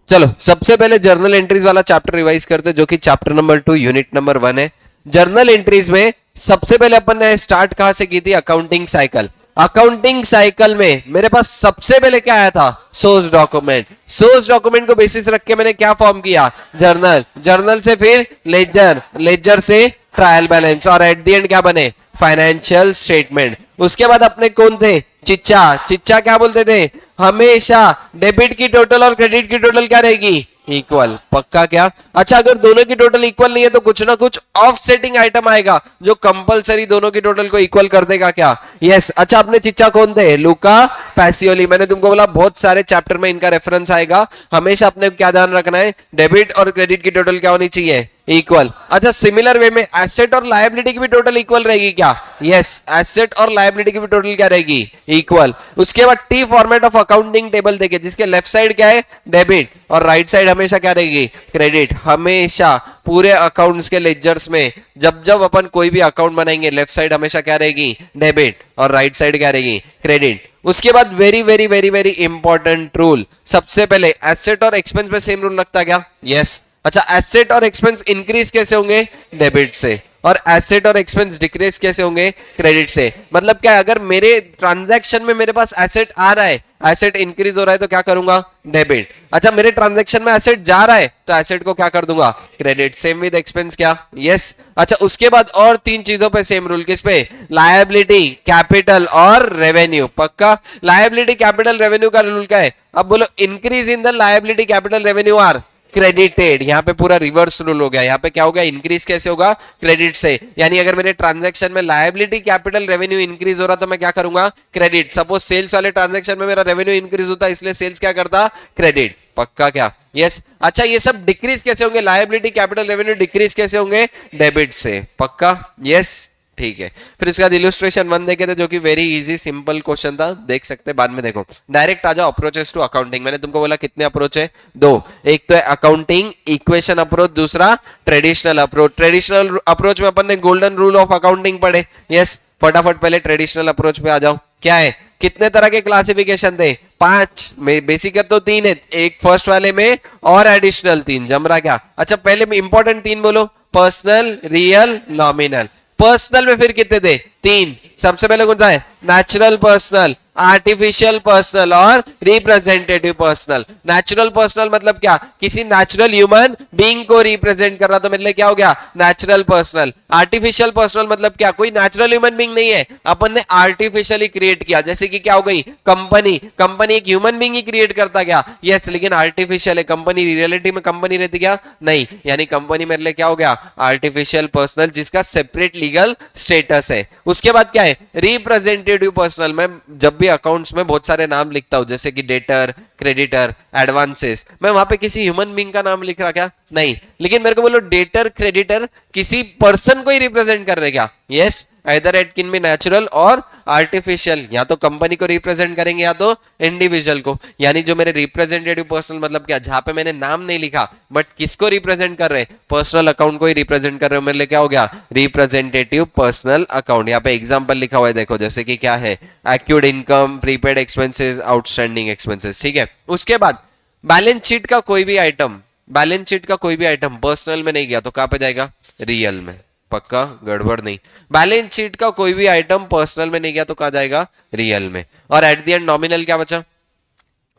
चलो सबसे पहले जर्नल एंट्रीज वाला चैप्टर रिवाइज करते जो कि चैप्टर नंबर 2 यूनिट नंबर 1 है। जर्नल एंट्रीज में सबसे पहले अपन ने स्टार्ट कहां से की थी? Accounting cycle. अकाउंटिंग साइकिल में मेरे पास सबसे पहले क्या आया था? Source document. सोर्स डॉक्यूमेंट को बेसिस रख के मैंने क्या फॉर्म किया? जर्नल। जर्नल से फिर लेजर, लेजर से ट्रायल बैलेंस और एट द एंड क्या बने? Financial statement. उसके बाद अपने कौन थे? चिच्चा। चिच्चा क्या बोलते थे? हमेशा डेबिट की टोटल और क्रेडिट की टोटल क्या रहेगी? इक्वल। पक्का क्या? अच्छा अगर दोनों की टोटल इक्वल नहीं है तो कुछ ना कुछ ऑफसेटिंग आइटम आएगा जो कंपलसरी दोनों की टोटल को इक्वल कर देगा क्या? यस। अच्छा अपने चिच्चा कौन थे? लुका पैसियोली। मैंने तुमको बोला बहुत सारे चैप्टर में इनका रेफरेंस आएगा। हमेशा अपने क्या ध्यान रखना है? डेबिट और क्रेडिट की टोटल क्या होनी चाहिए? इक्वल। अच्छा सिमिलर वे में एसेट और लायबिलिटी की भी टोटल इक्वल रहेगी क्या? यस। एसेट और लायबिलिटी की भी टोटल क्या रहेगी? इक्वल। उसके बाद T format of accounting table देखिए जिसके लेफ्ट साइड क्या है? डेबिट और राइट साइड हमेशा क्या रहेगी? क्रेडिट। हमेशा पूरे अकाउंट्स के लेजर्स में जब जब अपन कोई भी अकाउंट बनाएंगे लेफ्ट साइड हमेशा क्या रहेगी? डेबिट और राइट साइड क्या रहेगी? क्रेडिट। उसके बाद very very very very important rule, सबसे पहले एसेट और एक्सपेंस में सेम रूल लगता क्या? यस। अच्छा एसेट और एक्सपेंस इंक्रीज कैसे होंगे? डेबिट से। और एसेट और एक्सपेंस डिक्रीज कैसे होंगे? क्रेडिट से। मतलब क्या है? अगर मेरे ट्रांजैक्शन में मेरे पास एसेट आ रहा है, एसेट इंक्रीज हो रहा है तो क्या करूंगा? डेबिट। अच्छा मेरे ट्रांजैक्शन में एसेट जा रहा है तो एसेट को क्या कर दूंगा? क्रेडिट। सेम विद एक्सपेंस क्या? यस। अच्छा उसके बाद और तीन चीजों पे सेम रूल, किस पे? लायबिलिटी, कैपिटल और रेवेन्यू। पक्का। लायबिलिटी, कैपिटल, रेवेन्यू का रूल क्या है? अब बोलो increase in the liability, capital, revenue are credited. यहाँ पे पूरा रिवर्स रूल हो गया। यहाँ पे क्या हो गया? इंक्रीज कैसे होगा? क्रेडिट से। यानी अगर मेरे ट्रांजैक्शन में लायबिलिटी, कैपिटल, रेवेन्यू इंक्रीज हो रहा तो मैं क्या करूंगा? क्रेडिट। सपोज सेल्स वाले ट्रांजैक्शन में मेरा रेवेन्यू इंक्रीज होता इसलिए सेल्स क्या करता? क्रेडिट। पक्का क्या? यस। अच्छा ये सब डिक्रीज कैसे होंगे? लायबिलिटी, कैपिटल, रेवेन्यू डिक्रीज कैसे होंगे? डेबिट से। पक्का? यस। ठीक है। फिर इसका इलस्ट्रेशन 1 देखे थे जो कि वेरी इजी सिंपल क्वेश्चन था, देख सकते बाद में। देखो डायरेक्ट आ जाओ अप्रोचेस टू अकाउंटिंग। मैंने तुमको बोला कितने अप्रोच है? 2। एक तो है अकाउंटिंग इक्वेशन अप्रोच, दूसरा ट्रेडिशनल अप्रोच। ट्रेडिशनल अप्रोच में अपन ने गोल्डन रूल ऑफ अकाउंटिंग पढ़े। यस। फटाफट पहले ट्रेडिशनल अप्रोच पे आ जाओ। क्या है? कितने तरह के क्लासिफिकेशन थे? 5 में। बेसिक तो 3 है, एक फर्स्ट वाले में और एडिशनल 3। जमरा क्या? अच्छा पहले में इंपॉर्टेंट 3 बोलो। Personal, real, nominal. पर्सनल में फिर कितने थे? 3। सबसे पहले कौन सा है? नेचुरल पर्सनल, आर्टिफिशियल पर्सनल और रिप्रेजेंटेटिव पर्सनल। नेचुरल पर्सनल मतलब क्या? किसी नेचुरल ह्यूमन बीइंग को रिप्रेजेंट कर रहा तो मेरे लिए क्या हो गया? Natural personal. आर्टिफिशियल पर्सनल मतलब क्या? कोई नेचुरल ह्यूमन बीइंग नहीं है, अपन ने आर्टिफिशियली क्रिएट किया। जैसे कि क्या हो गई? कंपनी। कंपनी एक ह्यूमन बीइंग ही क्रिएट करता क्या? यस। लेकिन आर्टिफिशियल है। कंपनी रियलिटी में कंपनी रहती क्या? नहीं। यानी कंपनी मेरे लिए क्या हो गया? आर्टिफिशियल पर्सनल जिसका सेपरेट लीगल स्टेटस है। उसके बाद क्या है? Representative personal. मैं जब भी अकाउंट्स में बहुत सारे नाम लिखता हूं जैसे कि डेटर, क्रेडिटर, एडवांसेस, मैं वहां पे किसी ह्यूमन बीइंग का नाम लिख रहा क्या? नहीं। लेकिन मेरे को बोलो डेटर, क्रेडिटर किसी पर्सन को ही रिप्रेजेंट कर रहे क्या? यस। इधर इट कैन बी नेचुरल और आर्टिफिशियल। या तो कंपनी को रिप्रेजेंट करेंगे या तो इंडिविजुअल को। यानी जो मेरे रिप्रेजेंटेटिव पर्सनल मतलब क्या? जहां पे मैंने नाम नहीं लिखा बट किसको रिप्रेजेंट कर रहे? पर्सनल अकाउंट को ही रिप्रेजेंट कर रहे हो, मेरे लिए क्या हो गया? Representative personal account. यहाँ पे एग्जांपल लिखा हुआ है देखो, जैसे कि क्या है? Accrued income, prepaid expenses, outstanding expenses. ठीक है। उसके बाद बैलेंस शीट का कोई भी आइटम, बैलेंस शीट का कोई भी आइटम पर्सनल में नहीं गया तो कहां पे जाएगा? रियल में। पक्का? गड़बड़ नहीं। बैलेंस शीट का कोई भी आइटम पर्सनल में नहीं गया तो कहां जाएगा? रियल में। और एट द एंड नॉमिनल क्या बचा?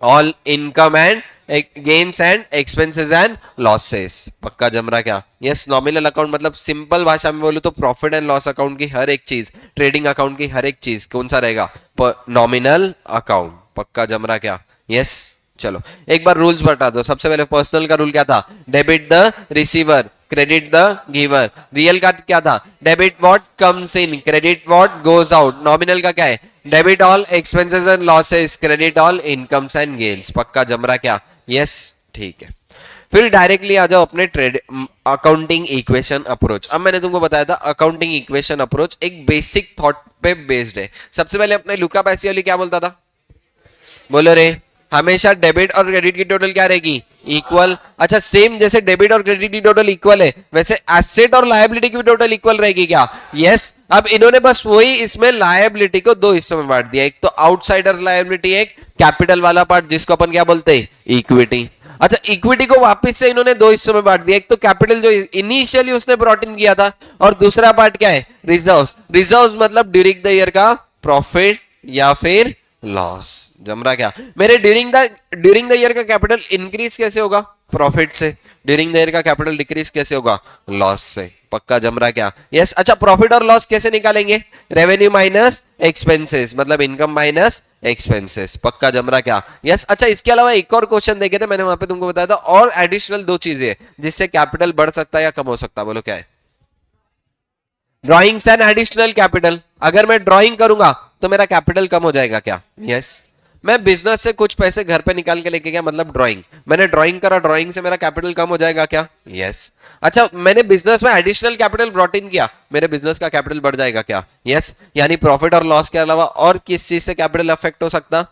All income and gains and expenses and losses. पक्का जमरा क्या? यस। नॉमिनल अकाउंट मतलब सिंपल भाषा में बोलूं तो प्रॉफिट एंड लॉस अकाउंट की हर एक चीज, ट्रेडिंग अकाउंट की हर एक चीज कौन सा रहेगा? Nominal account. पक्का जमरा क्या? यस। चलो एक बार रूल्स बता दो। सबसे पहले पर्सनल का रूल क्या था? Debit the receiver, credit the giver. Real का क्या था? Debit what comes in, credit what goes out. Nominal का क्या है? Debit all expenses and losses, credit all incomes and gains. पक्का जमरा क्या? यस। ठीक है। फिर डायरेक्टली आ जाओ अपने ट्रेड अकाउंटिंग इक्वेशन अप्रोच। अब मैंने तुमको बताया था अकाउंटिंग इक्वेशन अप्रोच एक बेसिक थॉट पे बेस्ड है। सबसे पहले अपने लुका पैसियोली क्या बोलता था? बोलो रे। हमेशा डेबिट और क्रेडिट की टोटल क्या रहेगी? इक्वल। अच्छा सेम जैसे डेबिट और क्रेडिट की टोटल इक्वल है वैसे एसेट और लायबिलिटी की टोटल इक्वल रहेगी क्या? यस। अब इन्होंने बस वही इसमें लायबिलिटी को 2 हिस्सों में बांट दिया, एक तो आउटसाइडर लायबिलिटी, एक कैपिटल वाला पार्ट जिसको अपन क्या बोलते हैं? इक्विटी। अच्छा, इक्विटी को वापस से इन्होंने दो हिस्सों में बांट दिया, एक तो कैपिटल जो इनिशियली उसने ब्रॉट इन किया था, और दूसरा पार्ट क्या है, रिजर्व्स। रिजर्व्स मतलब ड्यूरिंग द ईयर का प्रॉफिट या फिर लॉस। जम रहा क्या मेरे? ड्यूरिंग द ईयर का कैपिटल इंक्रीज कैसे होगा? प्रॉफिट से। ड्यूरिंग द ईयर का कैपिटल डिक्रीज कैसे होगा? लॉस से। पक्का जम रहा क्या? यस। अच्छा, प्रॉफिट और लॉस कैसे निकालेंगे? रेवेन्यू माइनस एक्सपेंसेस, मतलब इनकम माइनस एक्सपेंसेस। पक्का जम रहा क्या? यस। अच्छा, इसके अलावा एक और क्वेश्चन देखे थे मैंने, वहां पे तुमको बताया था, और एडिशनल दो चीजें जिससे कैपिटल बढ़ सकता है या कम हो सकता है, बोलो क्या है? Drawings and additional capital. अगर मैं ड्रॉइंग करूंगा तो मेरा कैपिटल कम हो जाएगा क्या? यस। मैं बिजनेस से कुछ पैसे घर पे निकाल के लेके गया, मतलब ड्राइंग, मैंने ड्राइंग करा, ड्राइंग से मेरा कैपिटल कम हो जाएगा क्या? यस। अच्छा, मैंने बिजनेस में एडिशनल कैपिटल ब्रॉट इन किया, मेरे बिजनेस का कैपिटल बढ़ जाएगा क्या? यस। यानी प्रॉफिट और लॉस के अलावा और किस चीज से कैपिटल अफेक्ट हो सकता?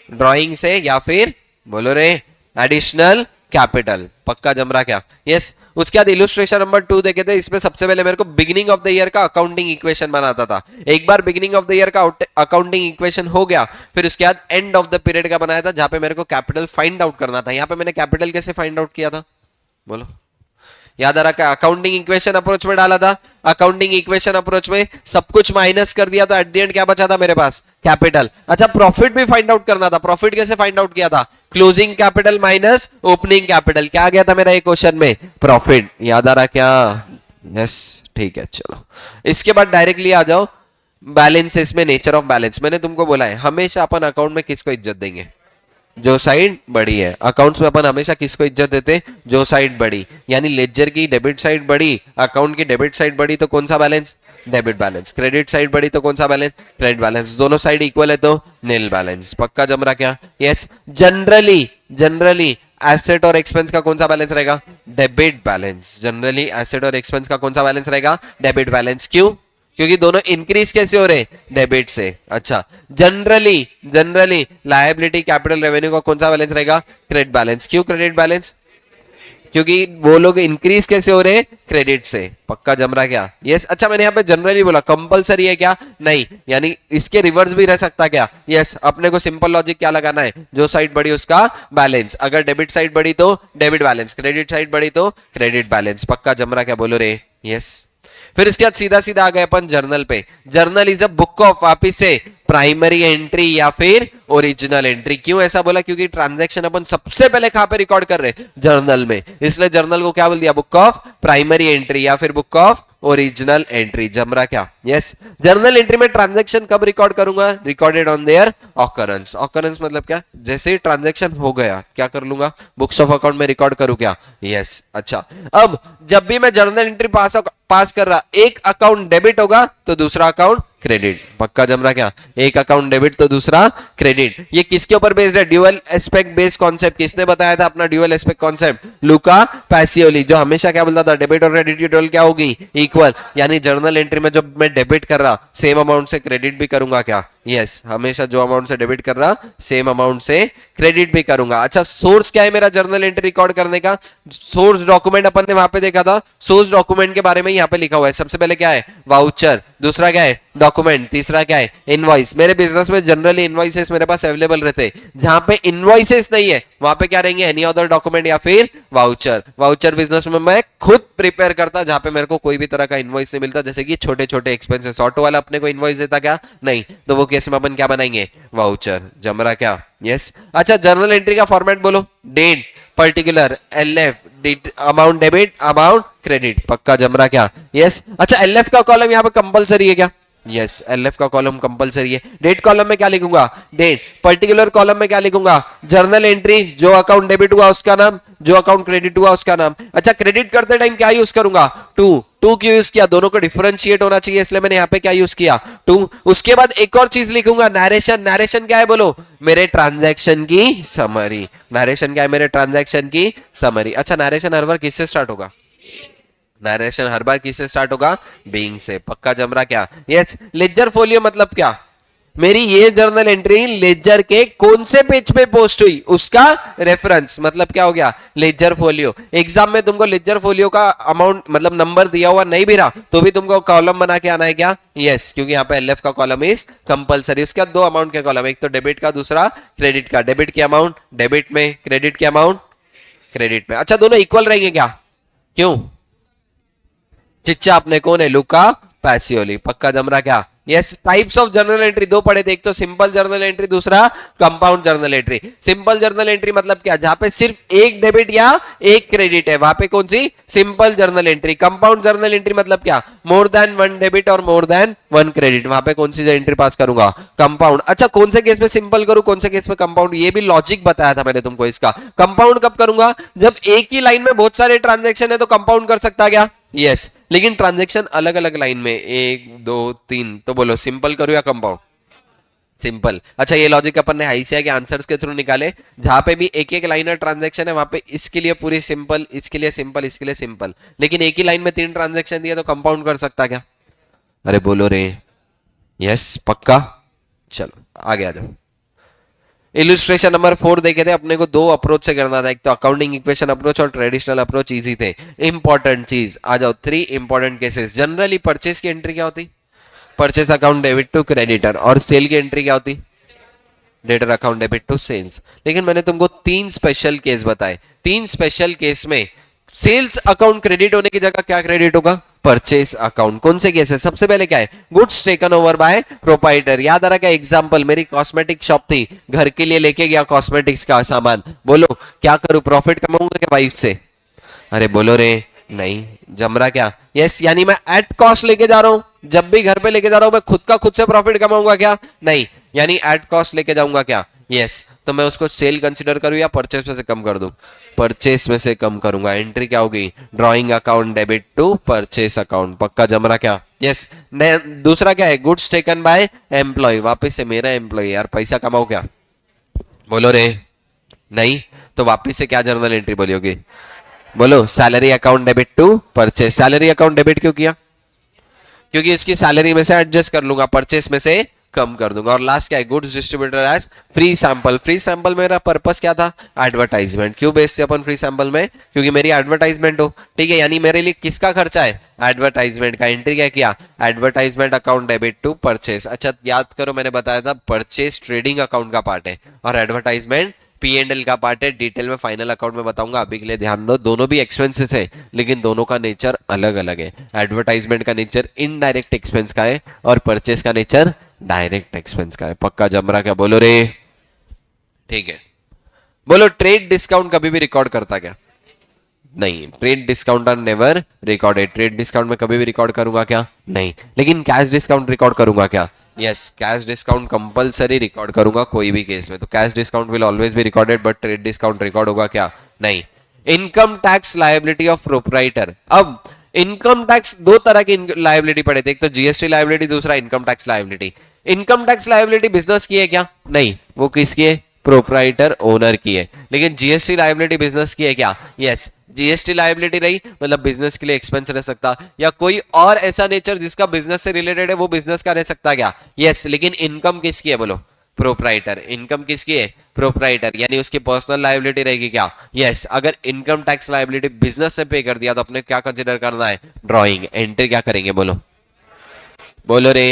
ड्राइंग से या फिर बोलो रे एडिशनल कैपिटल। पक्का जम रहा क्या? यस। उसके बाद इलस्ट्रेशन नंबर 2 देखे थे, इसमें सबसे पहले मेरे को बिगिनिंग ऑफ द ईयर का अकाउंटिंग इक्वेशन बनाता था। एक बार बिगिनिंग ऑफ द ईयर का अकाउंटिंग इक्वेशन हो गया, फिर उसके बाद एंड ऑफ द पीरियड का बनाया था, जहां पे मेरे को कैपिटल फाइंड आउट करना था। यहां पे मैंने कैपिटल कैसे फाइंड आउट किया था, बोलो? याद आ रहा? क्या अकाउंटिंग इक्वेशन अप्रोच में डाला था। अकाउंटिंग इक्वेशन अप्रोच में सब कुछ माइनस कर दिया, तो एट द एंड क्या बचा था मेरे पास? कैपिटल। अच्छा, प्रॉफिट भी फाइंड आउट करना था। प्रॉफिट कैसे फाइंड आउट किया था? Closing capital minus opening capital. क्या आ गया था मेरा ये क्वेश्चन में? प्रॉफिट। याद आ रहा क्या? यस, ठीक है। चलो, इसके बाद डायरेक्टली आ जाओ बैलेंसेस में। नेचर ऑफ बैलेंस मैंने तुमको बोला है, हमेशा अपन अकाउंट में किसको इज्जत देंगे? जो साइड बड़ी है। अकाउंट्स में अपन हमेशा किसको इज्जत देते? जो साइड बड़ी। यानी लेजर की डेबिट साइड बड़ी, अकाउंट की डेबिट साइड बड़ी, तो कौन सा balance? Debit balance. Credit side बड़ी तो कौन सा बैलेंस? Credit balance. दोनों साइड इक्वल है तो नील बैलेंस। पक्का जम रहा क्या? यस। जनरली एसेट और एक्सपेंस का कौन सा बैलेंस रहेगा? Debit balance. जनरली एसेट और एक्सपेंस का कौन सा बैलेंस रहेगा? Debit balance. क्यों? क्योंकि दोनों इंक्रीज कैसे हो रहे? डेबिट से। अच्छा, जनरली लायबिलिटी कैपिटल रेवेन्यू का कौन सा बैलेंस रहेगा? Credit balance. क्यों क्रेडिट बैलेंस? क्योंकि वो लोग इंक्रीज कैसे हो रहे? क्रेडिट से। पक्का जम रहा क्या? यस। अच्छा, मैंने यहाँ पे जनरली बोला, कंपलसरी है क्या? नहीं। यानी इसके रिवर्स भी रह सकता क्या? यस। अपने को सिंपल लॉजिक क्या लगाना है? जो साइड बड़ी उसका बैलेंस। अगर डेबिट साइड बड़ी तो डेबिट बैलेंस, क्रेडिट साइड बड़ी तो क्रेडिट बैलेंस। पक्का जम रहा क्या? बोलो रे यस। फिर इसके बाद सीधा सीधा आ गए अपन जर्नल पे। Journal is a book of, वापिस से प्राइमरी एंट्री या फिर ओरिजिनल एंट्री। क्यों ऐसा बोला? क्योंकि ट्रांजैक्शन अपन सबसे पहले कहां पे रिकॉर्ड कर रहे? जर्नल में। इसलिए जर्नल को क्या बोल दिया? बुक ऑफ प्राइमरी एंट्री या फिर बुक ऑफ ओरिजिनल एंट्री। जम रहा क्या? यस। जर्नल एंट्री में ट्रांजैक्शन कब रिकॉर्ड करूंगा? Recorded on their occurrence. Occurrence मतलब क्या? जैसे ही ट्रांजैक्शन हो गया क्या कर लूंगा? बुक्स ऑफ अकाउंट में रिकॉर्ड करूं क्या? यस। अच्छा, अब जब भी मैं जर्नल एंट्री पास कर रहा, एक अकाउंट डेबिट होगा तो दूसरा अकाउंट क्रेडिट। पक्का जम रहा क्या? एक अकाउंट डेबिट तो दूसरा क्रेडिट। ये किसके ऊपर बेस्ड है? Dual aspect based concept. किसने बताया था अपना ड्यूअल एस्पेक्ट कॉन्सेप्ट? लुका पैसियोली, जो हमेशा क्या बोलता था? डेबिट और क्रेडिट की टोटल क्या होगी? इक्वल। यानी जर्नल एंट्री में जब मैं डेबिट कर रहा, सेम अमाउंट से क्रेडिट भी करूंगा क्या? यस। हमेशा जो अमाउंट से डेबिट कर रहा, सेम अमाउंट से क्रेडिट भी करूंगा। अच्छा, सोर्स क्या है मेरा जर्नल एंट्री रिकॉर्ड करने का? सोर्स डॉक्यूमेंट अपन ने वहां पे देखा था। सोर्स डॉक्यूमेंट के बारे में यहाँ पे लिखा हुआ है। सबसे पहले क्या है? वाउचर। दूसरा क्या है? डॉक्यूमेंट। तीसरा क्या है? इनवॉइस। मेरे बिजनेस में जनरली इनवॉइसेस मेरे पास अवेलेबल रहते हैं। जहां पे इनवॉइसेस नहीं है वहां पे क्या रहेंगे? एनी अदर डॉक्यूमेंट या फिर वाउचर। वाउचर बिजनेस में मैं खुद प्रिपेयर करता, जहां पे मेरे को कोई भी तरह का इनवॉइस नहीं मिलता। जैसे कि छोटे छोटे एक्सपेंसेस, ऑटो वाला अपने को इनवॉइस देता क्या? नहीं। तो वो केस में अपन क्या बनाएंगे? वाउचर। जम रहा क्या? यस। अच्छा, जर्नल एंट्री का फॉर्मेट बोलो। Date, particular, L F, amount debit, amount credit. पक्का जम रहा क्या? यस। अच्छा, एलएफ का कॉलम यहाँ पे कंपलसरी है क्या? यस। एलएफ का कॉलम कंपलसरी है। डेट कॉलम में क्या लिखूंगा? डेट। पर्टिकुलर कॉलम में क्या लिखूंगा? जर्नल एंट्री, जो अकाउंट डेबिट हुआ उसका नाम, जो अकाउंट क्रेडिट हुआ उसका नाम। अच्छा, क्रेडिट करते टाइम क्या यूज करूंगा? टू क्यों यूज किया? दोनों को डिफरेंशिएट होना चाहिए, इसलिए मैंने यहाँ पे क्या यूज किया? टू। उसके बाद एक और चीज लिखूंगा, नरेशन। नरेशन क्या है बोलो? मेरे ट्रांजैक्शन की समरी। नरेशन क्या है? मेरे ट्रांजैक्शन की समरी। अच्छा, नरेशन हर बार किससे स्टार्ट होगा? नरेशन हर बार किससे स्टार्ट होगा? बीइंग से। पक्का जम रहा क्या? यस। लेजर फोलियो मतलब क्या? मेरी ये जर्नल एंट्री लेजर के कौन से पेज पे पोस्ट हुई उसका रेफरेंस, मतलब क्या हो गया? Ledger folio. एग्जाम में तुमको लेजर फोलियो का अमाउंट मतलब नंबर दिया हुआ नहीं भी रहा तो भी तुमको कॉलम बना के आना है क्या? यस। क्योंकि यहाँ पे एलएफ का कॉलम इज कंपलसरी। उसके बाद दो अमाउंट के कॉलम, एक तो डेबिट का, दूसरा क्रेडिट का। डेबिट की अमाउंट डेबिट में, क्रेडिट की अमाउंट क्रेडिट में। अच्छा दोनों इक्वल रहेंगे क्या? क्यों? चिच्चा अपने कौन है? लुका पैसियोली। पक्का जम रहा क्या? Yes. Types of journal entry दो पढ़े थे, एक तो सिंपल जर्नल एंट्री, दूसरा compound journal entry. Simple journal entry मतलब क्या? जहां पे सिर्फ एक डेबिट या एक क्रेडिट है, वहां पे कौन सी? Simple journal entry. Compound journal entry मतलब क्या? मोर देन वन डेबिट और मोर देन वन क्रेडिट, वहां पे कौन सी एंट्री पास करूंगा? कंपाउंड। अच्छा कौन से केस में सिंपल करूं, कौन से केस में कंपाउंड, ये भी लॉजिक बताया था मैंने तुमको इसका। कंपाउंड कब करूंगा? जब एक ही लाइन में बहुत सारे ट्रांजेक्शन है तो कंपाउंड कर सकता क्या? यस। लेकिन ट्रांजैक्शन अलग अलग लाइन में, एक दो तीन, तो बोलो सिंपल करो या कंपाउंड? सिंपल। अच्छा ये लॉजिक अपन ने आईसीआई के आंसर्स के थ्रू निकाले, जहां पे भी एक एक लाइनर ट्रांजैक्शन है वहां पे इसके लिए पूरी सिंपल, इसके लिए सिंपल, इसके लिए सिंपल, लेकिन एक ही लाइन में तीन ट्रांजैक्शन दिया तो कंपाउंड कर सकता क्या? अरे बोलो रे। यस पक्का। चलो आगे आ जाओ। इलस्ट्रेशन नंबर 4 देखे थे अपने को, दो अप्रोच से करना था, एक तो अकाउंटिंग इक्वेशन अप्रोच और ट्रेडिशनल अप्रोच इजी थे। इंपॉर्टेंट चीज आ जाओ, 3 इंपॉर्टेंट केसेस। जनरली परचेस की एंट्री क्या होती? Purchase account debit to creditor. और सेल की एंट्री क्या होती? Debtor account debit to sales. लेकिन मैंने तुमको 3 स्पेशल केस बताए। 3 स्पेशल केस में सेल्स अकाउंट क्रेडिट होने की जगह क्या क्रेडिट होगा? Purchase account. कौन से केस है? सबसे पहले क्या है? Goods taken over by proprietor. याद आ रहा क्या? एग्जांपल, मेरी कॉस्मेटिक शॉप थी, घर के लिए लेके गया कॉस्मेटिक्स का सामान, बोलो क्या करूं? प्रॉफिट कमाऊंगा क्या वाइफ से? अरे बोलो रे। नहीं। जम रहा क्या? यस। यानी मैं एट कॉस्ट लेके जा रहा हूं, जब भी घर पे लेके जा रहा हूं मैं खुद का खुद से प्रॉफिट कमाऊंगा क्या? नहीं। यानी एट कॉस्ट लेके जाऊंगा क्या? यस। तो मैं उसको सेल कंसिडर करूं या परचेस में से कम कर दूं? परचेस में से कम करूंगा। एंट्री क्या होगी? Drawing account debit to purchase account. पक्का जम रहा क्या? यस। दूसरा क्या है? Goods taken by employ. वापिस से मेरा एम्प्लॉय, यार पैसा कमाओ क्या? बोलो रे। नहीं। तो वापिस से क्या जर्नल एंट्री बोलियोगी? बोलो salary account debit to purchase. Salary account debit क्यों किया? क्योंकि इसकी सैलरी में से एडजस्ट कर लूंगा, परचेस में से कम कर दूंगा। और लास्ट क्या है? Goods distributor as free sample. Free sample मेरा पर्पस क्या था? एडवर्टाइजमेंट। क्यों बेचते अपन फ्री सैंपल में? क्योंकि मेरी एडवर्टाइजमेंट हो। ठीक है, यानी मेरे लिए किसका खर्चा है? एडवर्टाइजमेंट का। एंट्री क्या किया? Advertisement account debit to purchase. अच्छा याद करो, मैंने बताया था परचेस ट्रेडिंग अकाउंट का पार्ट है और एडवर्टाइजमेंट P&L का पार्ट है। डिटेल में फाइनल अकाउंट में बताऊंगा, अभी के लिए ध्यान दो। दोनों भी एक्सपेंसेस है लेकिन दोनों का नेचर अलग अलग है। एडवर्टाइजमेंट का नेचर इनडायरेक्ट एक्सपेंस का है और परचेस का नेचर डायरेक्ट एक्सपेंस का है। पक्का जम रहा क्या? बोलो रे। ठीक है। बोलो ट्रेड डिस्काउंट कभी भी रिकॉर्ड करता क्या? नहीं। Trade discount are never recorded. Trade discount में कभी भी रिकॉर्ड करूंगा क्या? नहीं। लेकिन कैश डिस्काउंट रिकॉर्ड करूंगा क्या? Yes. Cash discount compulsory record करूंगा कोई भी केस में। तो cash discount will always be recorded, but trade discount record होगा क्या? नहीं। Income tax liability of proprietor. अब इनकम टैक्स दो तरह की लायबिलिटी पड़े थे, एक तो जीएसटी लायबिलिटी, दूसरा income tax liability. Income tax liability business की है क्या? नहीं। वो किसकी है? प्रोप्राइटर ओनर की है। लेकिन जीएसटी लायबिलिटी बिजनेस की है क्या? यस। जीएसटी लायबिलिटी रही मतलब बिजनेस के लिए एक्सपेंस रह सकता, या कोई और ऐसा नेचर जिसका बिजनेस से रिलेटेड है वो बिजनेस का रह सकता क्या? यस। लेकिन इनकम किसकी है? बोलो प्रोप्राइटर। इनकम किसकी है? प्रोप्राइटर। यानी उसकी पर्सनल लायबिलिटी रहेगी क्या? यस। अगर इनकम टैक्स लायबिलिटी बिजनेस से पे कर दिया तो अपने क्या कंसिडर करना है? ड्रॉइंग। एंट्री क्या करेंगे? बोलो बोलो रे।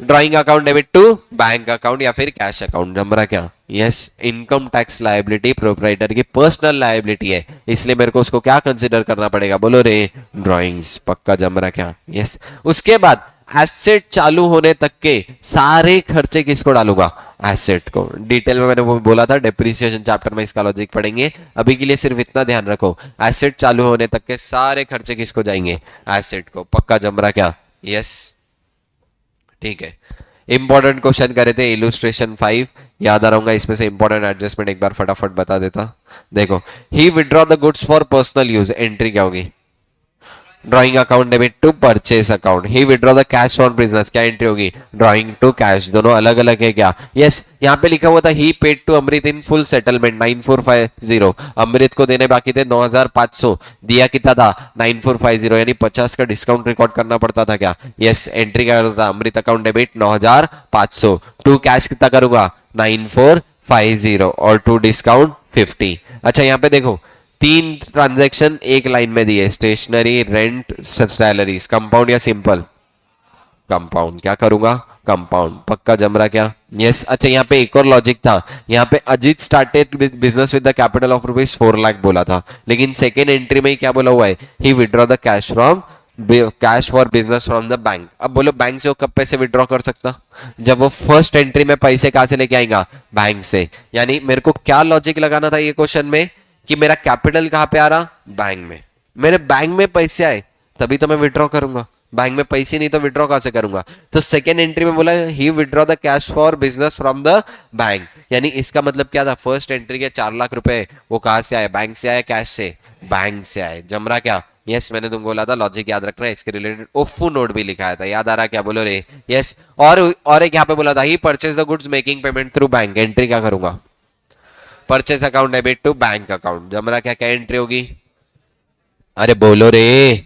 Drawing account debit to bank account या फिर कैश अकाउंट। जम रहा क्या? Yes. Income tax liability proprietor की पर्सनल लायबिलिटी है, इसलिए मेरे को उसको क्या कंसीडर करना पड़ेगा? बोलो रे। ड्रॉइंग्स। पक्का जम रहा क्या? यस। उसके बाद एसेट चालू होने तक के सारे खर्चे किसको डालूंगा? एसेट को। डिटेल में मैंने वो बोला था, डेप्रिसिएशन चैप्टर में इसका लॉजिक पढ़ेंगे। अभी के लिए सिर्फ इतना ध्यान रखो, एसेट चालू होने तक के सारे खर्चे किसको जाएंगे? एसेट को। पक्का जम रहा क्या? यस। ठीक है। इंपॉर्टेंट क्वेश्चन करे थे इलस्ट्रेशन 5, याद आ रहा होगा। इसमें से इंपॉर्टेंट एडजस्टमेंट एक बार फटाफट बता देता। देखो, he withdraw the goods for personal use. Entry क्या होगी? Drawing account debit to purchase account. He withdraw the cash for business. क्या एंट्री होगी? Drawing to cash. दोनों अलग अलग है क्या? यस। यहाँ पे लिखा हुआ था he paid to Amrit in full settlement 9450। Amrit को देने बाकी थे 9500, दिया कितना था? 9450, यानी 50 का डिस्काउंट रिकॉर्ड करना पड़ता था क्या? यस। एंट्री क्या करता था? अमृत अकाउंट डेबिट 9500 टू कैश कितना करूंगा? 9450 और टू डिस्काउंट 50। अच्छा यहाँ पे देखो, 3 ट्रांजैक्शन एक लाइन में दिए, स्टेशनरी, रेंट, सैलरीज। कंपाउंड या सिंपल? कंपाउंड। क्या करूंगा? कंपाउंड, पक्का जम रहा क्या? यस अच्छा यहाँ पे एक और लॉजिक था, यहाँ पे Ajit started business with the capital of ₹4 lakh बोला था, लेकिन सेकेंड एंट्री में क्या बोला हुआ है? He withdraw the cash for business from the bank. अब बोलो बैंक से वो कब पैसे विड्रॉ कर सकता? जब वो फर्स्ट एंट्री में पैसे कहां से लेके आएगा? बैंक से। यानी मेरे को क्या लॉजिक लगाना था ये क्वेश्चन में कि मेरा कैपिटल कहां पे आ रहा? बैंक में। मेरे बैंक में पैसे आए तभी तो मैं विड्रॉ करूंगा, बैंक में पैसे नहीं तो विड्रॉ कहां से करूंगा? तो सेकेंड एंट्री में बोला he withdraw the cash for business from the bank, यानी इसका मतलब क्या था? फर्स्ट एंट्री के 4 लाख रुपए वो कहां से आए? बैंक से आए, कैश से? बैंक से आए। जम रहा क्या? यस मैंने तुमको बोला था लॉजिक याद रखना है, इसके रिलेटेड ओफू नोट भी लिखा था, याद आ रहा क्या? बोलो रे। यस और एक यहाँ पे बोला था he purchase the goods making payment through bank. Entry क्या करूंगा? Purchase account debit to bank account. जम रहा क्या? क्या एंट्री होगी? अरे बोलो रे।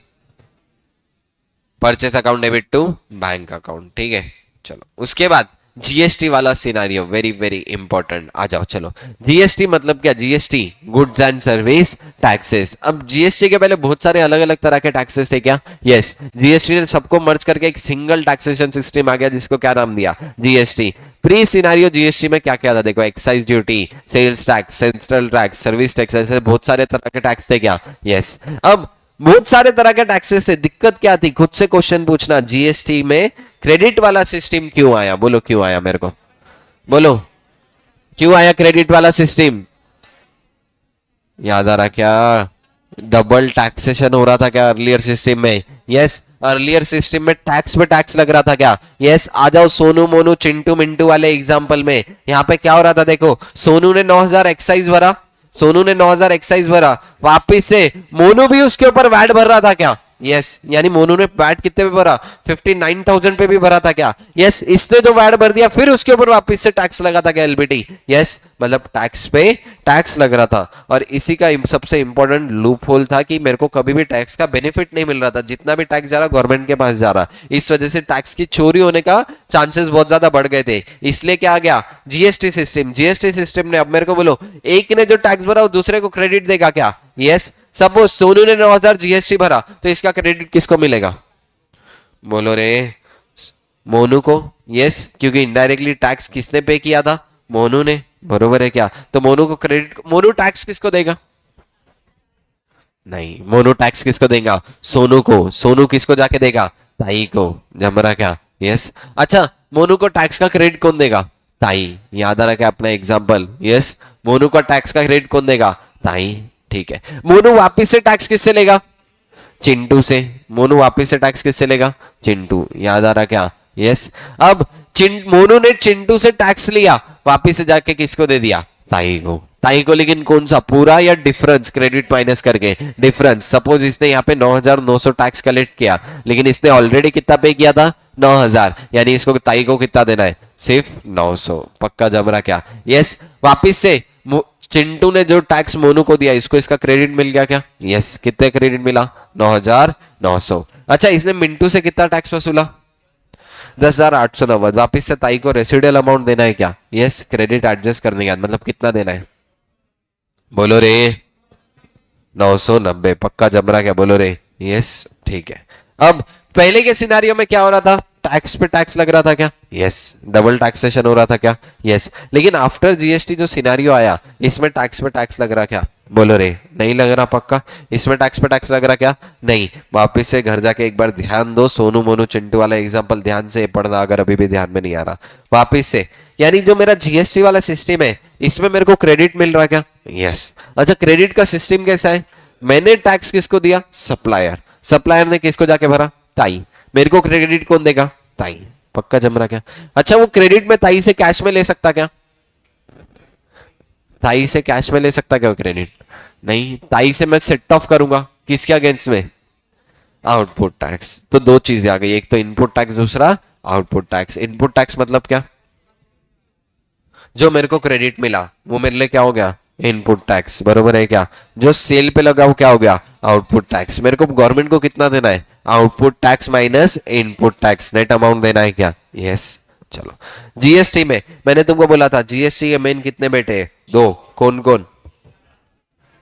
Purchase account debit to bank account, ठीक है। चलो उसके बाद जीएसटी वाला सिनारियो वेरी वेरी इंपॉर्टेंट, आ जाओ चलो। जीएसटी मतलब क्या? GST goods and service taxes. अब जीएसटी के पहले बहुत सारे अलग अलग तरह के टैक्सेस थे क्या? यस जीएसटी ने सबको मर्ज करके एक सिंगल टैक्सेशन सिस्टम आ गया जिसको क्या नाम दिया? जीएसटी। प्री सिनारियो जीएसटी में क्या क्या था? देखो excise duty, sales tax, central tax, service tax, ऐसे बहुत सारे तरह के टैक्स थे क्या? यस अब बहुत सारे तरह के टैक्सेस से दिक्कत क्या थी? खुद से क्वेश्चन पूछना, जीएसटी में क्रेडिट वाला सिस्टम क्यों आया? बोलो क्यों आया? मेरे को बोलो क्यों आया क्रेडिट वाला सिस्टम? याद आ रहा क्या? डबल टैक्सेशन हो रहा था क्या अर्लियर सिस्टम में? यस अर्लियर सिस्टम में टैक्स पे टैक्स लग रहा था क्या? यस आ जाओ सोनू मोनू चिंटू मिंटू वाले एग्जांपल में। यहाँ पे क्या हो रहा था? देखो सोनू ने 9,000 एक्साइज भरा, सोनू ने 9,000 एक्साइज भरा, वापिस से मोनू भी उसके ऊपर वैट भर रहा था क्या? यस यानी मोनू ने वैट कितने पे भरा? 59,000 पे भी भरा था क्या? यस इसने जो वैट भर दिया फिर उसके ऊपर वापस से टैक्स लगा था क्या? एलबीटी। यस मतलब टैक्स पे टैक्स लग रहा था। और इसी का सबसे इंपॉर्टेंट लूप होल था कि मेरे को कभी भी टैक्स का बेनिफिट नहीं मिल रहा था, जितना भी टैक्स जा रहा गवर्नमेंट के पास जा रहा, इस वजह से टैक्स की चोरी होने का चांसेस बहुत ज्यादा बढ़ गए थे। इसलिए क्या आ गया? GST system. जीएसटी सिस्टम ने अब मेरे को बोलो एक ने जो टैक्स भरा वो दूसरे को क्रेडिट देगा क्या? यस सपोज सोनू ने 9,000 जीएसटी भरा तो इसका क्रेडिट किसको मिलेगा? बोलो रे मोनू को। यस क्योंकि इनडायरेक्टली टैक्स किसने पे किया था? मोनू ने, बरोबर है क्या? तो मोनू को क्रेडिट, मोनू टैक्स किसको देगा? नहीं मोनू टैक्स किसको देगा? सोनू को। सोनू किसको जाके देगा? ताई को। जम रहा क्या? यस अच्छा मोनू को टैक्स का क्रेडिट कौन देगा? ताई। याद आ रहा क्या अपना एग्जांपल? यस मोनू का टैक्स का क्रेडिट कौन देगा? ताई। ठीक है मोनू वापिस से टैक्स किससे लेगा? चिंटू से। मोनू वापिस से टैक्स किससे लेगा? चिंटू। याद आ रहा क्या? यस अब मोनू ने चिंटू से टैक्स लिया, वापिस से जाके किसको दे दिया? ताई को। ताई को लेकिन कौन सा? पूरा या डिफरेंस? क्रेडिट माइनस करके डिफरेंस। सपोज इसने यहाँ पे 9,900 टैक्स कलेक्ट किया, लेकिन इसने ऑलरेडी कितना पे किया था? 9,000, यानी इसको ताई को कितना देना है? सिर्फ 900। पक्का जम रहा क्या? यस वापिस से चिंटू ने जो टैक्स मोनू को दिया इसको इसका क्रेडिट मिल गया क्या? यस कितने क्रेडिट मिला? 9,900। अच्छा इसने मिंटू से कितना टैक्स वसूला? 10,890। वापिस से ताई को रेसिडुअल अमाउंट देना है क्या? यस क्रेडिट एडजस्ट करने के बाद मतलब कितना देना है? बोलो रे 990। पक्का जम रहा क्या? बोलो रे। यस ठीक है। अब पहले के सिनारियो में क्या हो रहा था? टैक्स पे टैक्स लग रहा था क्या? यस डबल टैक्सेशन हो रहा था क्या? यस लेकिन आफ्टर जीएसटी जो सिनारियो आया इसमें टैक्स पे टैक्स लग रहा क्या? बोलो रे नहीं लग रहा। पक्का इसमें टैक्स पे टैक्स लग रहा क्या? नहीं। वापिस से घर जाके एक बार ध्यान दो, सोनू मोनू चिंटू वाला एग्जांपल ध्यान से पढ़ना अगर अभी भी ध्यान में नहीं आ रहा। वापिस से यानी जो मेरा जीएसटी वाला सिस्टम है इसमें मेरे को क्रेडिट मिल रहा क्या? यस अच्छा क्रेडिट का सिस्टम कैसा है? मैंने टैक्स किसको दिया? सप्लायर। सप्लायर ने किसको जाके भरा? ताई। मेरे को क्रेडिट कौन देगा? ताई। पक्का जम रहा क्या? अच्छा वो क्रेडिट में ताई से कैश में ले सकता क्या? ताई से कैश में ले सकता क्या क्रेडिट? नहीं। ताई से मैं सेट ऑफ करूंगा किसके अगेंस्ट में? Output tax. तो दो चीजें आ गई, एक तो इनपुट टैक्स, दूसरा आउटपुट टैक्स। इनपुट टैक्स मतलब क्या? जो मेरे को क्रेडिट मिला वो मेरे लिए क्या हो गया? Input tax. बरोबर है क्या? जो सेल पे लगा वो क्या हो गया? Output tax. मेरे को गवर्नमेंट को कितना देना है? Output tax minus input tax. Net amount देना है क्या? यस चलो जीएसटी में मैंने तुमको बोला था जीएसटी के मेन कितने बेटे? दो। कौन कौन?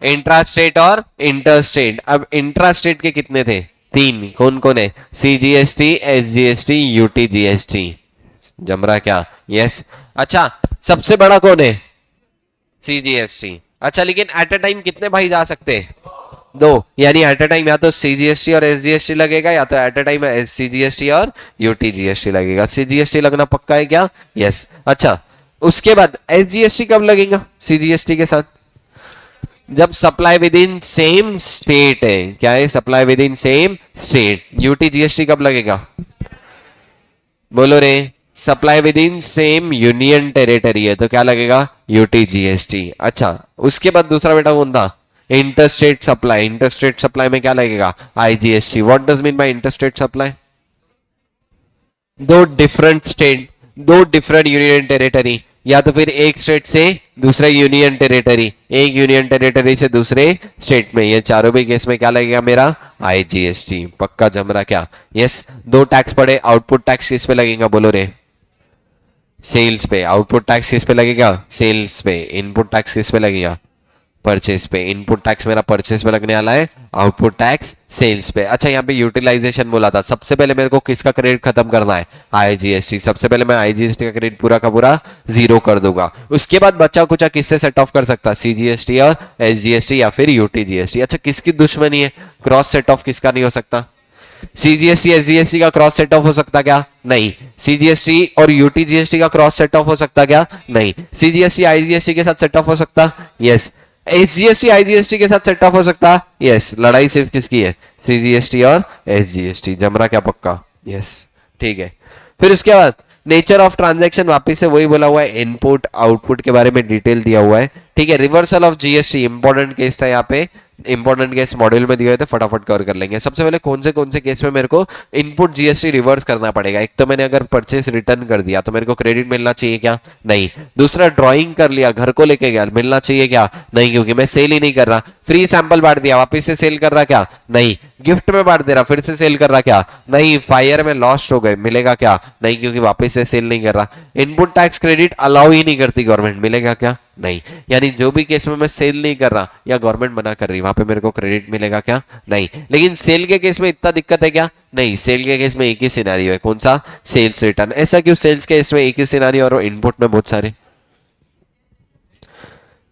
इंट्रा स्टेट और इंटर स्टेट। अब इंट्रा स्टेट के कितने थे? तीन। कौन कौन है? CGST, SGST, UTGST. जम रहा क्या? यस। अच्छा, सबसे बड़ा कौन है? सीजीएसटी। अच्छा, लेकिन एट अ टाइम कितने भाई जा सकते हैं? दो, यानी एट अ टाइम या तो सीजीएसटी और एसजीएसटी लगेगा, या तो एट अ टाइम सीजीएसटी और यूटीजीएसटी लगेगा। सीजीएसटी लगना पक्का है क्या? यस। अच्छा, उसके बाद एसजीएसटी कब लगेगा सीजीएसटी के साथ? जब supply with in same state है। क्या है? Supply with in same state. UTGST कब लगेगा? बोलो रे। Supply with in same union territory है तो क्या लगेगा? यूटीजीएसटी। अच्छा, उसके बाद दूसरा बेटा कौन था? Interstate supply. इंटरस्टेट सप्लाई में क्या लगेगा? IGST. What does mean by interstate supply? दो डिफरेंट स्टेट, दो डिफरेंट यूनियन टेरिटरी, या तो फिर एक स्टेट से दूसरे यूनियन टेरिटरी, एक यूनियन टेरिटरी से दूसरे स्टेट में, ये चारों भी केस में क्या लगेगा मेरा? आईजीएसटी। पक्का जम रहा क्या? यस। दो टैक्स पड़े, आउटपुट टैक्स किस पे लगेगा? बोलो रे। सेल्स पे। आउटपुट टैक्स किस पे लगेगा? सेल्स पे। इनपुट टैक्स किस पे लगेगा? परचेज पे। इनपुट टैक्स मेरा परचेज पे लगने वाला है, आउटपुट टैक्स सेल्स पे। अच्छा, यहाँ पे यूटिलाइजेशन बोला था, सबसे पहले मेरे को किसका क्रेडिट खत्म करना है? आईजीएसटी। सबसे पहले मैं आईजीएसटी का क्रेडिट पूरा का पूरा जीरो कर दूंगा। उसके बाद बचा कुचा किससे सेट ऑफ कर सकता? सीजीएसटी और एसजीएसटी या फिर यूटीजीएसटी। अच्छा, किसकी दुश्मनी है? क्रॉस सेट ऑफ किसका नहीं हो सकता? सीजीएसटी एसजीएसटी का क्रॉस सेट ऑफ हो सकता क्या? नहीं। सीजीएसटी और यूटीजीएसटी का क्रॉस सेट ऑफ हो सकता क्या? नहीं। सीजीएसटी आईजीएसटी के साथ सेट ऑफ हो सकता? यस। एसजीएसटी आईजीएसटी के साथ सेट ऑफ हो सकता? यस। लड़ाई सिर्फ किसकी है? सीजीएसटी और एसजीएसटी। जमरा क्या पक्का? यस। ठीक है। फिर उसके बाद नेचर ऑफ ट्रांजैक्शन वापिस से वही बोला हुआ है, इनपुट आउटपुट के बारे में डिटेल दिया हुआ है। ठीक है। Reversal of GST important case था यहाँ पे, इंपॉर्टेंट केस मॉड्यूल में दिए हुए थे, फटाफट कवर कर लेंगे। सबसे पहले कौन से केस में मेरे को इनपुट जीएसटी रिवर्स करना पड़ेगा? एक तो मैंने अगर परचेस रिटर्न कर दिया तो मेरे को क्रेडिट मिलना चाहिए क्या? नहीं। दूसरा, ड्राइंग कर लिया, घर को लेके गया, मिलना चाहिए क्या? नहीं, क्योंकि मैं सेल ही नहीं कर रहा। फ्री सैंपल बांट दिया, वापिस से सेल कर रहा क्या? नहीं। गिफ्ट में बांट दे रहा, फिर से सेल कर रहा क्या? नहीं। फायर में लॉस्ट हो गए, मिलेगा क्या? नहीं, क्योंकि वापिस से सेल नहीं कर रहा। इनपुट टैक्स क्रेडिट अलाउ ही नहीं करती गवर्नमेंट, मिलेगा क्या? नहीं। यानी जो भी केस में मैं सेल नहीं कर रहा या गवर्नमेंट मना कर रही, वहां पे मेरे को क्रेडिट मिलेगा क्या? नहीं। लेकिन सेल के केस में इतना दिक्कत है क्या? नहीं। सेल के केस में एक ही सिनेरियो है, कौन सा? Sales return. ऐसा क्यों? सेल्स के केस में एक ही सिनेरियो और इनपुट में बहुत सारे।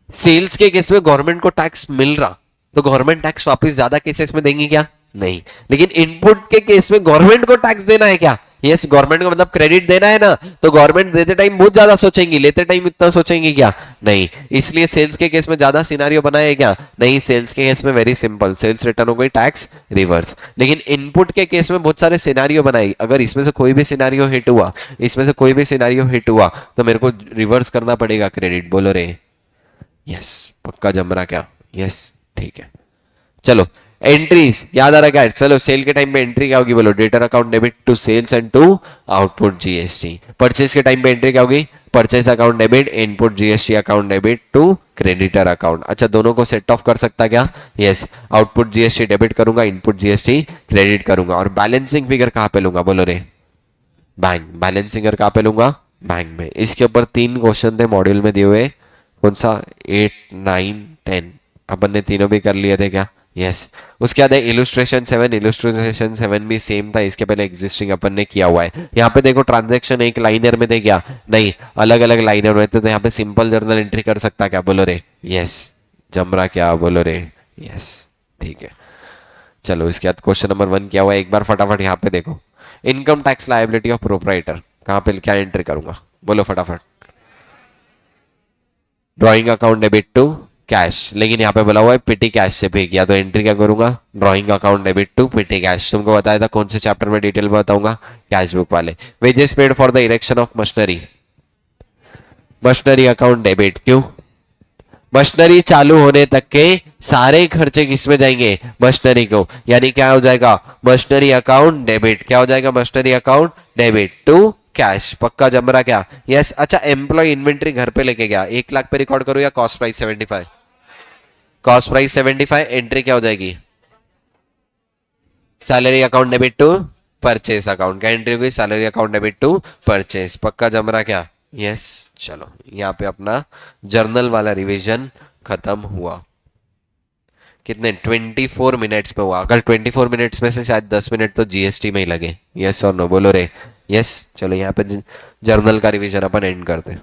सेल्स के केस में गवर्नमेंट को टैक्स मिल रहा तो गवर्नमेंट टैक्स वापस ज्यादा केसेस में देंगी क्या? नहीं। लेकिन इनपुट के केस में गवर्नमेंट को टैक्स देना है क्या? यस। गवर्नमेंट को मतलब क्रेडिट देना है ना, तो गवर्नमेंट देते टाइम बहुत ज्यादा सोचेंगी, लेते टाइम इतना सोचेंगी क्या? नहीं। इसलिए सेल्स के केस में ज्यादा सिनारियो बनाया है क्या? नहीं। सेल्स के केस में वेरी सिंपल, सेल्स रिटर्न हो गई, टैक्स रिवर्स। लेकिन इनपुट के केस में बहुत सारे सिनारियो बनाए, अगर इसमें से कोई भी सिनारियो हिट हुआ, इसमें से कोई भी सिनारियो हिट हुआ तो मेरे को रिवर्स करना पड़ेगा क्रेडिट। बोलो रे। यस। पक्का जम रहा क्या? यस। ठीक है। चलो, एंट्रीज याद आ रहा क्या? चलो, सेल के टाइम पे एंट्री क्या होगी? बोलो, debtor account debit to sales and to output GST. Purchase के टाइम पे एंट्री क्या होगी? Purchase account debit, input GST account debit to creditor account. अच्छा, दोनों को सेट ऑफ कर सकता क्या? यस। आउटपुट जीएसटी डेबिट करूंगा, इनपुट जीएसटी क्रेडिट करूंगा। और बैलेंसिंग फिगर कहां पे लूंगा? बोलो रे। बैंक। बैलेंसिंग फिगर कहां पे लूंगा? बैंक में। इसके ऊपर 3 क्वेश्चन थे मॉड्यूल में दिए हुए, कौन सा? 8, 9, 10। अपन ने तीनों भी कर लिए थे क्या? यस। उसके बाद इलस्ट्रेशन 7, इलस्ट्रेशन 7 भी सेम था, इसके पहले एग्जिस्टिंग अपन ने किया हुआ है। यहाँ पे देखो, ट्रांजैक्शन एक लाइनर में थे क्या? नहीं, अलग अलग लाइनर में थे, तो यहाँ पे सिंपल जर्नल एंट्री कर सकता क्या? बोलो रे। यस। जमरा क्या? बोलो रे। यस। ठीक है। चलो, इसके बाद क्वेश्चन नंबर 1 क्या हुआ, एक बार फटाफट यहाँ पे देखो। Income tax liability of proprietor, कहाँ पे क्या एंट्री करूंगा? बोलो फटाफट। Drawing account debit to cash, लेकिन यहाँ पे बोला हुआ है पिटी कैश से पे किया, तो एंट्री क्या करूंगा? Drawing account debit to petty cash. तुमको बताया था कौन से चैप्टर में डिटेल में बताऊंगा? कैश बुक वाले। Wages paid for the erection of machinery, machinery account debit. क्यों? मशीनरी चालू होने तक के सारे खर्चे किसमें जाएंगे? मशीनरी को। यानी क्या हो जाएगा? Machinery account debit. क्या हो जाएगा? Machinery account debit to cash. पक्का जम रहा क्या? यस। अच्छा, एम्प्लॉय इन्वेंट्री घर पे लेके गया, 1 लाख पे रिकॉर्ड करो या cost price 75? Cost price 75, entry क्या हो जाएगी? Salary account debit to purchase account. क्या एंट्री होगी? Salary account debit to purchase. पक्का जम रहा क्या? यस। चलो, यहाँ पे अपना जर्नल वाला रिवीजन खत्म हुआ। कितने 24 मिनट्स पे हुआ। अगर 24 मिनट्स में से शायद 10 मिनट तो जीएसटी में ही लगे। यस और नो बोलो रे। यस चलो यहाँ पे जर्नल का रिवीजन अपन एंड करते हैं।